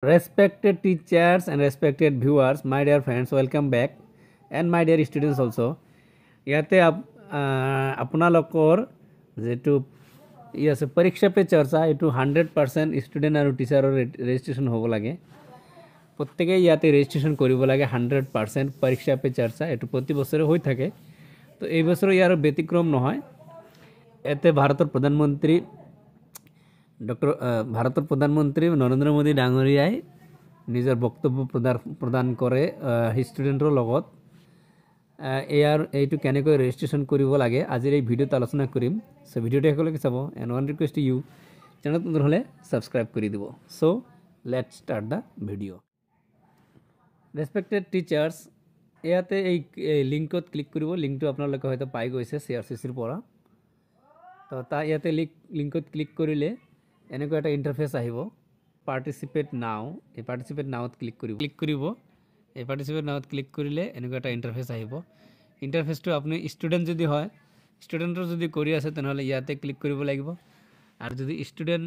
Respected teachers and respected viewers, my dear friends, welcome back, and my dear students also. ইয়াতে আপোনালোকৰ যেটো আছে পৰীক্ষা পে চৰ্চা এটো 100% ষ্টুডেন্ট আৰু টিচাৰৰ ৰেজিষ্ট্ৰেচন হ'ব লাগে। প্ৰত্যেককে ইয়াতে ৰেজিষ্ট্ৰেচন কৰিব লাগে 100% পৰীক্ষা পে চৰ্চা এটো প্ৰতি বছৰে হৈ থাকে। তো এই বছৰ ইয়াৰ ব্যতিক্ৰম নহয়। এতে ভাৰতৰ প্ৰধানমন্ত্ৰী নৰেন্দ্ৰ মোদী ডাঙৰীয়াই নিজৰ বক্তব্য প্ৰদান কৰে ষ্টুডেন্টৰ লগত। এইটো কেনেকৈ ৰেজিষ্ট্ৰেচন কৰিব লাগে আজিৰ এই ভিডিঅ'ত আলোচনা কৰিম। সো ভিডিঅ'টো সকলোকে চাব and one request to you চেনেলত নতুন হ'লে সাবস্ক্ৰাইব কৰি দিব। So let's start the video'. Respected teachers, ইয়াতে এই লিংকত ক্লিক কৰিব। লিংকটো আপোনালোকে হয়তো পাই গৈছে CRCCৰ পৰা। তো ইয়াতে লিংকত ক্লিক কৰিলে এনেকুৱা এটা ইন্টাৰফেস আহিব। পাৰ্টিসিপেট নাও, এই পাৰ্টিসিপেট নাওত ক্লিক কৰিব। এই পাৰ্টিসিপেট নাওত ক্লিক কৰিলে এনেকুৱা এটা ইন্টাৰফেস আহিব। ইন্টাৰফেসটো আপুনি ষ্টুডেন্ট যদি হয়, ষ্টুডেন্টৰ যদি কৰি আছে তেনেহলে ইয়াতে ক্লিক কৰিব লাগিব। আৰু যদি ষ্টুডেন্ট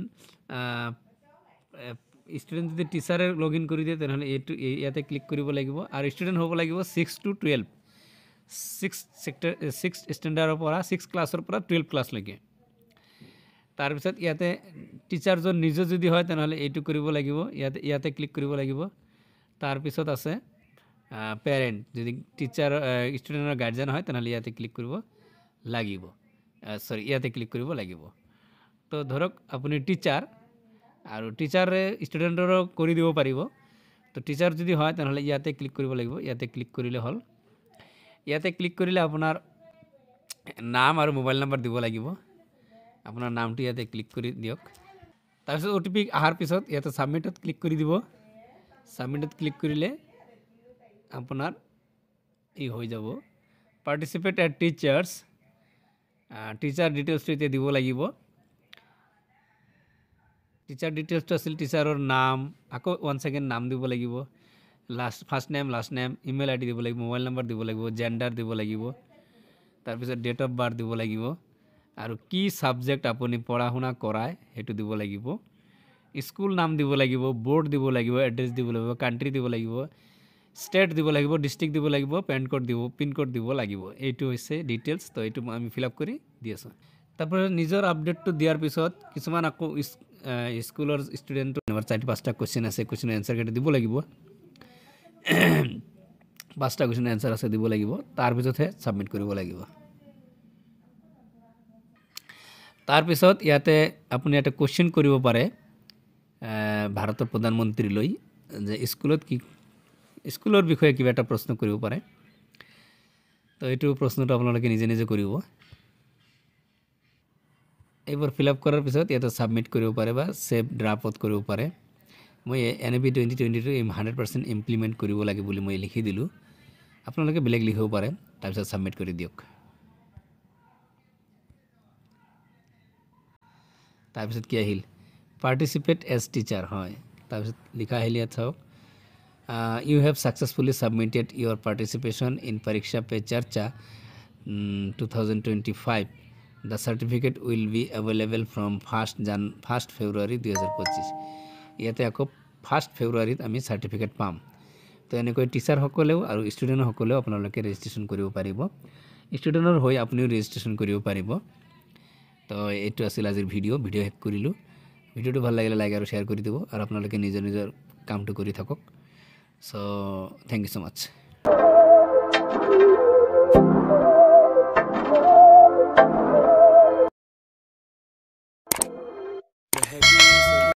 যদি টিচাৰে লগইন কৰি দিয়ে তেনেহলে এইটো ইয়াতে ক্লিক কৰিব লাগিব। আৰু ষ্টুডেন্ট হ'ব লাগিব 6 to 12, 6 ষ্টেণ্ডাৰ্ডৰ পৰা 6 ক্লাছৰ পৰা 12 ক্লাছ লৈকে। তাৰপিছত ইয়াতে টিচাৰজন নিজে যদি হয় তেনেহলে এইটো কৰিব লাগিব, ইয়াতে ক্লিক কৰিব লাগিব। তাৰপিছত আছে পেৰেণ্ট, যদি টিচাৰ ষ্টুডেন্টৰ গাৰ্ডিয়ান হয় তেনেহলে ইয়াতে ক্লিক কৰিব লাগিব। ইয়াতে ক্লিক কৰিব লাগিব। তো ধৰক আপুনি টিচাৰ আৰু টিচাৰে ষ্টুডেন্টৰো কৰি দিব পাৰিব। তো টিচাৰ যদি হয় তেনেহলে ইয়াতে ক্লিক কৰিব লাগিব। ইয়াতে ক্লিক কৰিলে হ'ল। ইয়াতে ক্লিক কৰিলে আপোনাৰ নাম আৰু মোবাইল নাম্বাৰ দিব লাগিব। আপোনাৰ নামটো ইয়াতে ক্লিক কৰি দিয়ক। তাৰপিছত OTP আহাৰ পিছত ইয়াতে সাবমিটত ক্লিক কৰি দিব। সাবমিটত ক্লিক কৰিলে আপোনাৰ এই হৈ যাব। পাৰ্টিসিপেট এট টিচাৰ্স, টিচাৰ ডিটেইলছটো এতিয়া দিব লাগিব। টিচাৰ ডিটেইলছটো আছিল টিচাৰৰ নাম, আকৌ ওৱান সেকেন্ড নাম দিব লাগিব, first name last name, email ID দিব লাগিব, মোবাইল নাম্বাৰ দিব লাগিব, জেন্ডাৰ দিব লাগিব, তাৰপিছত ডেট অফ বাৰ্থ দিব লাগিব, আৰু কি সাবজেক্ট আপুনি পঢ়া শুনা কৰায় হেতু দিব লাগিব, স্কুল নাম দিব লাগিব, বোৰ্ড দিব লাগিব, এড্ৰেছ দিব লাগিব, কান্ট্রি দিব লাগিব, স্টেট দিব লাগিব, ডিস্ট্রিক্ট দিব লাগিব, পিন কোড দিব লাগিব। এইটো হৈছে ডিটেইলছ। তো এইটো আমি ফিল আপ কৰি দি আছো। তাৰপৰে নিজৰ আপডেটটো দিয়াৰ পিছত কিছুমান আকৌ স্কুলৰ ষ্টুডেন্ট 4-5টা কোৱেশ্চন আছে, কোৱেশ্চনৰ এনসাৰ কেইটা দিব লাগিব। 5টা কোৱেশ্চনৰ এনসাৰ আছে দিব লাগিব। তাৰপিছতহে সাবমিট কৰিব লাগিব। তাৰপিছত ইয়াতে আপুনি এটা কোৱেশ্চন কৰিব পাৰে ভাৰতৰ প্ৰধানমন্ত্ৰীলৈ, যে স্কুলৰ বিষয়ে কিবা এটা প্ৰশ্ন কৰিব পাৰে। তো এইটো প্ৰশ্নটো আপোনালোকে নিজে নিজে কৰিব। এইবোৰ ফিল আপ কৰাৰ পিছত ইয়াতে সাবমিট কৰিব পাৰে বা সেভ ড্ৰাফট কৰিব পাৰে। মই NAP 2022 100% ইমপ্লিমেন্ট কৰিব লাগে বুলি মই লিখি দিলোঁ। আপোনালোকে বেলেগ লিখিব পাৰে। তাৰপিছত সাবমিট কৰি দিয়ক। তাৰপিছত কি আহিল, পাৰ্টিসিপেট এজ টিচাৰ হয়। তাৰপিছত লিখা আহিল ইয়াত চাওক, you have successfully submitted your participation in Pariksha Pe Charcha 2025। The certificate will be available from 1st February 2025। ইয়াতে আকৌ 1st ফেব্ৰুৱাৰীত আমি সাৰ্টিফিকেট পাম। তো এনেকৈ টিচাৰ সকলেও আৰু ষ্টুডেন্ট সকলেও আপোনালোকে ৰেজিষ্ট্ৰেচন কৰিব পাৰিব। ষ্টুডেন্টৰ হৈ আপুনিও ৰেজিষ্ট্ৰেচন কৰিব পাৰিব। তো এইটো আছিল আজিৰ ভিডিঅ' শেষ কৰিলোঁ। ভিডিঅ'টো ভাল লাগিলে লাইক আৰু শ্বেয়াৰ কৰি দিব, আৰু আপোনালোকে নিজৰ কামটো কৰি থাকক। সো থ্যাংক ইউ সো মাচ।